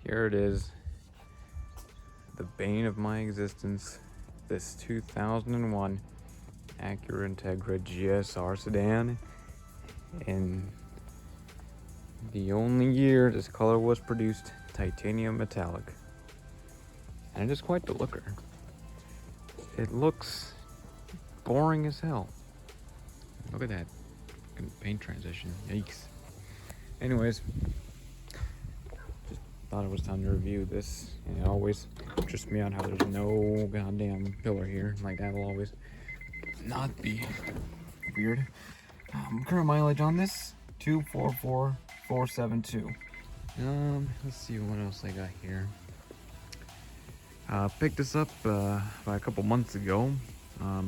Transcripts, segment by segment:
Here it is, the bane of my existence, this 2001 Acura Integra GSR sedan, and the only year this color was produced, titanium metallic. And it is quite the looker. It looks boring as hell. Look at that paint transition, yikes. Anyways, just thought it was time to review this. And it always interests me out how there's no goddamn pillar here. Like, that'll always not be weird. Current mileage on this, 244,472. Let's see what else I got here. Picked this up by a couple months ago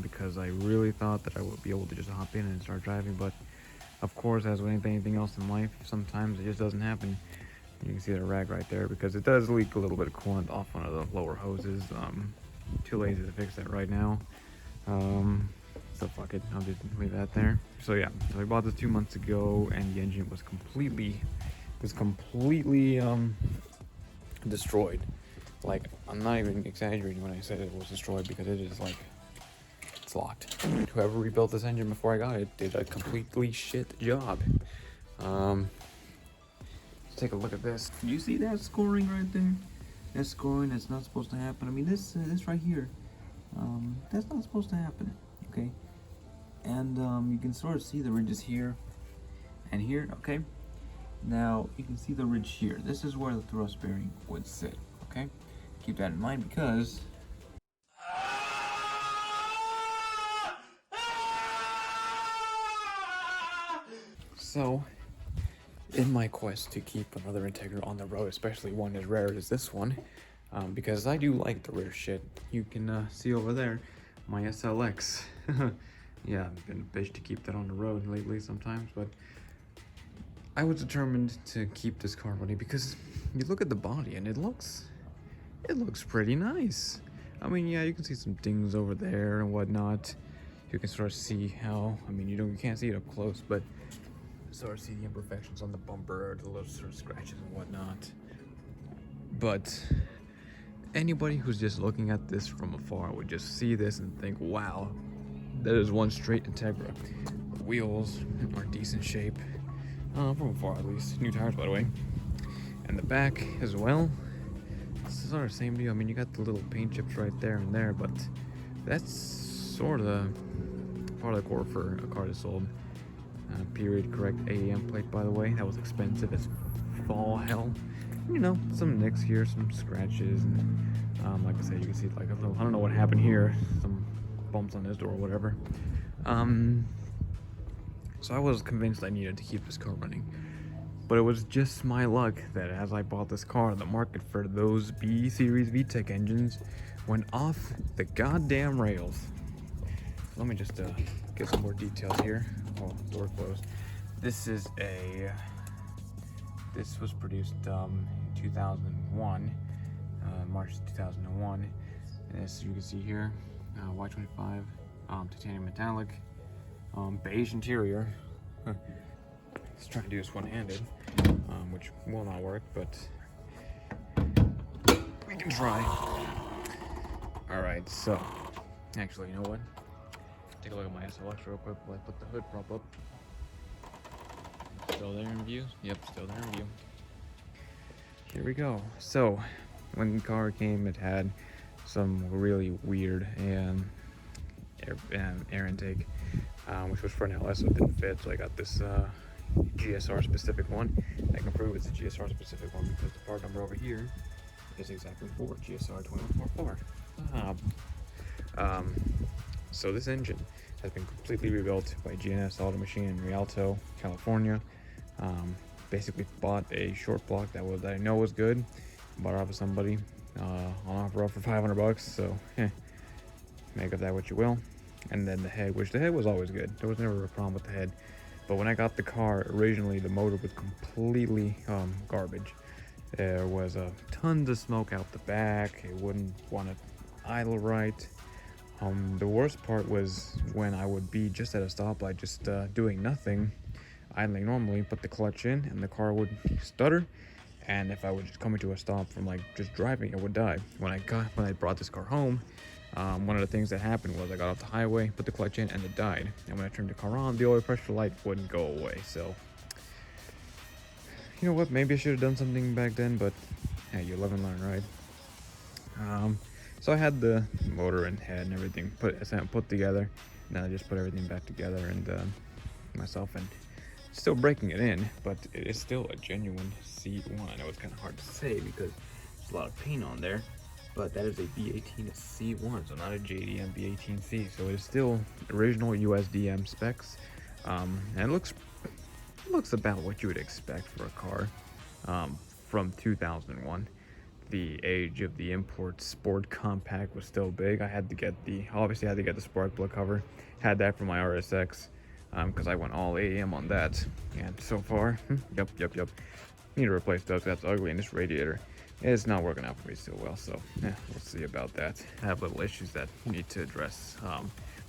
because I really thought that I would be able to just hop in and start driving, but of course, as with anything else in life, sometimes it just doesn't happen. You can see the rag right there because it does leak a little bit of coolant off one of the lower hoses. Too lazy to fix that right now. So fuck it, I'll just leave that there. So yeah, so I bought this 2 months ago, and the engine was completely destroyed. Like, I'm not even exaggerating when I said it was destroyed, because it is like, it's locked. Whoever rebuilt this engine before I got it did a completely shit job. Let's take a look at this. You see that scoring right there? That scoring that's not supposed to happen. I mean, this right here, that's not supposed to happen. Okay, and you can sort of see the ridges here and here. Okay, now you can see the ridge here. This is where the thrust bearing would sit. Okay, keep that in mind, because so in my quest to keep another Integra on the road, especially one as rare as this one, because I do like the rare shit. You can see over there my SLX. Yeah, I've been a bitch to keep that on the road lately sometimes, but I was determined to keep this car running because you look at the body and it looks pretty nice. I mean, yeah, you can see some dings over there and whatnot. You can sort of see how, I mean, you can't see it up close, but sort of see the imperfections on the bumper, the little sort of scratches and whatnot. But anybody who's just looking at this from afar would just see this and think, wow, that is one straight Integra. The wheels are in decent shape, from afar at least. New tires, by the way. And the back as well, it's sort of the same deal. I mean, you got the little paint chips right there and there, but that's sort of part of the core for a car that's sold. Period correct AAM plate, by the way. That was expensive as fall hell. You know, some nicks here, some scratches, and like I said, you can see like a little, I don't know what happened here, some bumps on this door or whatever. So I was convinced I needed to keep this car running, but it was just my luck that as I bought this car, the market for those B series VTEC engines went off the goddamn rails. Let me just get some more details here. Oh, door closed. This was produced in 2001, March 2001. And as you can see here, Y25, titanium metallic, beige interior. Let's try to do this one-handed, which will not work, but we can try. All right, so actually, you know what? Take a look at my SLX real quick while I put the hood prop up. Still there in view? Yep, still there in view. Here we go. So, when the car came, it had some really weird air intake, which was for an LS, so it didn't fit. So I got this GSR specific one. I can prove it's a GSR specific one because the part number over here is exactly for GSR 2144. So this engine has been completely rebuilt by GNS Auto Machine in Rialto, California. Basically bought a short block that I know was good, bought it off of somebody on offer for $500, so make of that what you will. And then the head, which the head was always good. There was never a problem with the head. But when I got the car, originally the motor was completely garbage. There was tons of smoke out the back. It wouldn't want to idle right. The worst part was when I would be just at a stoplight, just doing nothing, idling normally, put the clutch in, and the car would stutter and if I was just coming to a stop from like just driving, it would die. When I brought this car home, one of the things that happened was I got off the highway, put the clutch in, and it died. And when I turned the car on, the oil pressure light wouldn't go away. So, you know what? Maybe I should have done something back then, but hey, you live and learn, right? So I had the motor and head and everything put together. And then I just put everything back together and myself, and still breaking it in, but it is still a genuine C1. I know it's kind of hard to say because there's a lot of paint on there, but that is a B18 C1, so not a JDM B18C. So it is still original USDM specs, and it looks about what you would expect for a car from 2001. The age of the import sport compact was still big. I had to get the spark plug cover. Had that for my RSX because I went all AEM on that. And so far, yep. Need to replace those. That's ugly, and this radiator is not working out for me still well. So we'll see about that. I have little issues that need to address.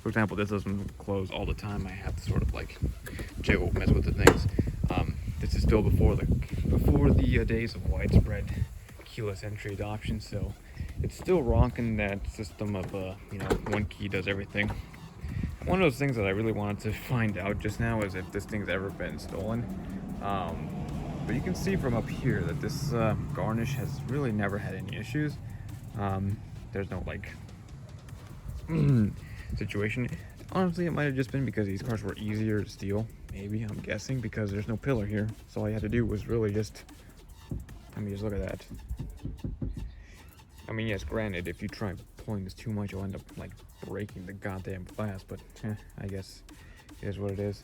For example, this doesn't close all the time. I have to sort of like mess with the things. This is still before the days of widespread keyless entry adoption, so it's still rocking that system of one key does everything. One of those things that I really wanted to find out just now is if this thing's ever been stolen. But you can see from up here that this garnish has really never had any issues. There's no like situation. Honestly, it might have just been because these cars were easier to steal. Maybe, I'm guessing, because there's no pillar here. So all you had to do was really just look at that. I mean, yes, granted, if you try pulling this too much, you'll end up like breaking the goddamn glass, but I guess it is what it is.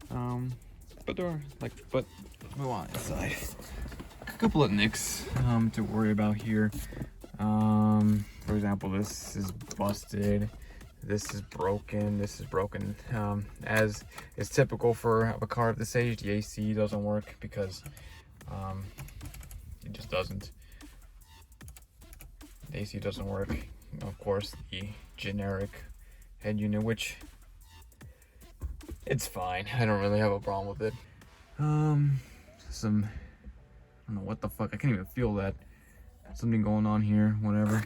But let's move on inside. A couple of nicks to worry about here. For example, this is busted. This is broken. As is typical for a car of this age. The AC doesn't work because it just doesn't. The AC doesn't work. Of course, the generic head unit, which it's fine. I don't really have a problem with it. I don't know what the fuck. I can't even feel that. Something going on here. Whatever.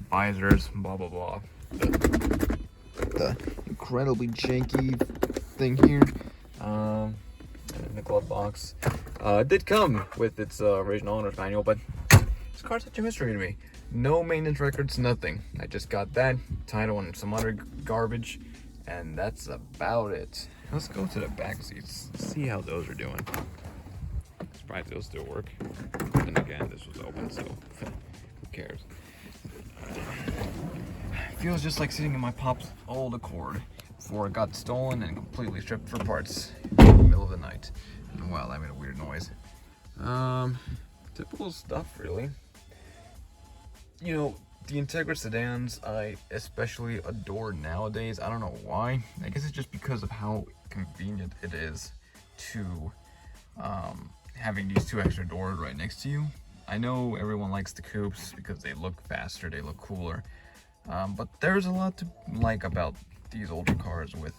Visors. Blah blah blah. The incredibly janky thing here. In the glove box. It did come with its original owner's manual, but this car's such a mystery to me. No maintenance records, nothing. I just got that title and some other garbage, and that's about it. Let's go to the back seats, see how those are doing. Surprised they'll still work. And again, this was open, so who cares? Feels just like sitting in my pop's old Accord before it got stolen and completely stripped for parts in the middle of the night. And wow, that made a weird noise. Typical stuff, really. You know, the Integra sedans I especially adore nowadays. I don't know why. I guess it's just because of how convenient it is to having these two extra doors right next to you. I know everyone likes the coupes because they look faster, they look cooler. But there's a lot to like about these older cars with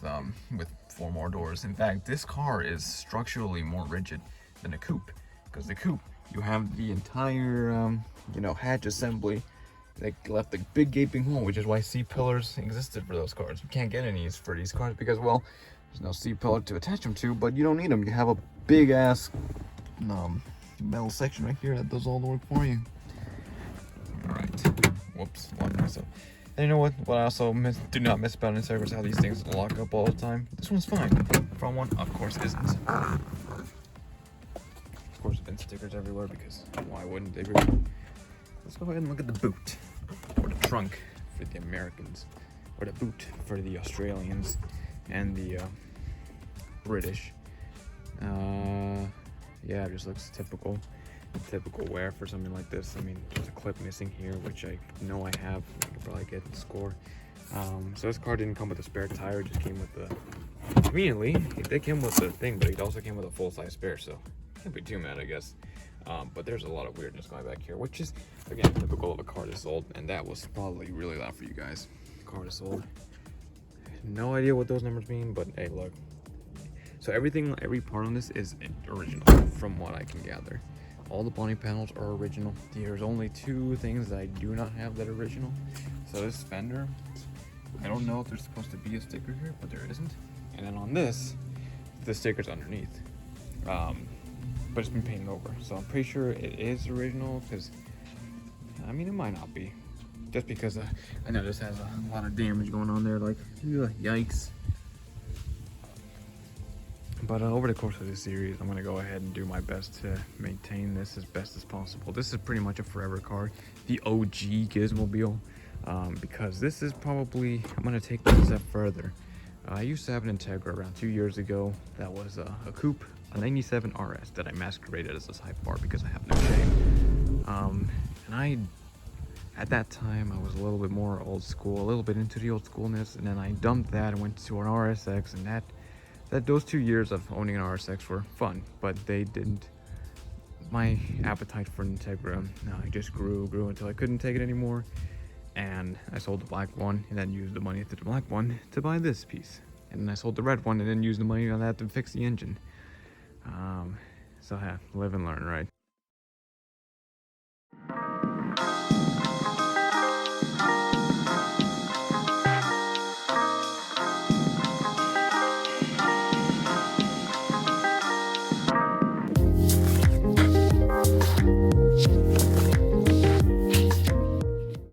4 more doors. In fact, this car is structurally more rigid than a coupe, because the coupe, you have the entire hatch assembly that left a big gaping hole, which is why C-pillars existed for those cars. You can't get any for these cars because, well, there's no C-pillar to attach them to, but you don't need them. You have a big ass metal section right here that does all the work for you. Alright, whoops, locked myself. And you know what I also do not miss about Integra is how these things lock up all the time. This one's fine. Front one, of course, isn't. Of course, there's been stickers everywhere because why wouldn't they be? Let's go ahead and look at the boot, or the trunk for the Americans, or the boot for the Australians and the British. Yeah, it just looks typical wear for something like this. I mean, there's a clip missing here, which I know I have. I could probably get the score. So this car didn't come with a spare tire, it just came with the, conveniently, it did come with the thing, but it also came with a full-size spare, so can't be too mad, I guess. But there's a lot of weirdness going back here, which is, again, typical of a car this old, and that was probably really loud for you guys. Car this old. No idea what those numbers mean, but hey, look. So every part on this is original, from what I can gather. all the body panels are original. There's only 2 things that I do not have that are original. So this fender, I don't know if there's supposed to be a sticker here, but there isn't. And then on this, the sticker's underneath. But it's been painted over. So I'm pretty sure it is original, because, I mean, it might not be. Just because I know this has a lot of damage going on there, like, ugh, yikes. But over the course of this series, I'm going to go ahead and do my best to maintain this as best as possible. This is pretty much a forever car, the OG Gizmobile, because this is probably, I'm going to take this a step further. I used to have an Integra around 2 years ago. That was a coupe, a 97 RS that I masqueraded as a sidebar because I have no shame. And at that time, I was a little bit more old school, a little bit into the old schoolness, and then I dumped that and went to an RSX, and that those 2 years of owning an RSX were fun, but they didn't. My appetite for an Integra, I just grew until I couldn't take it anymore, and I sold the black one and then used the money to the black one to buy this piece, and then I sold the red one and then used the money on that to fix the engine. So yeah, live and learn, right?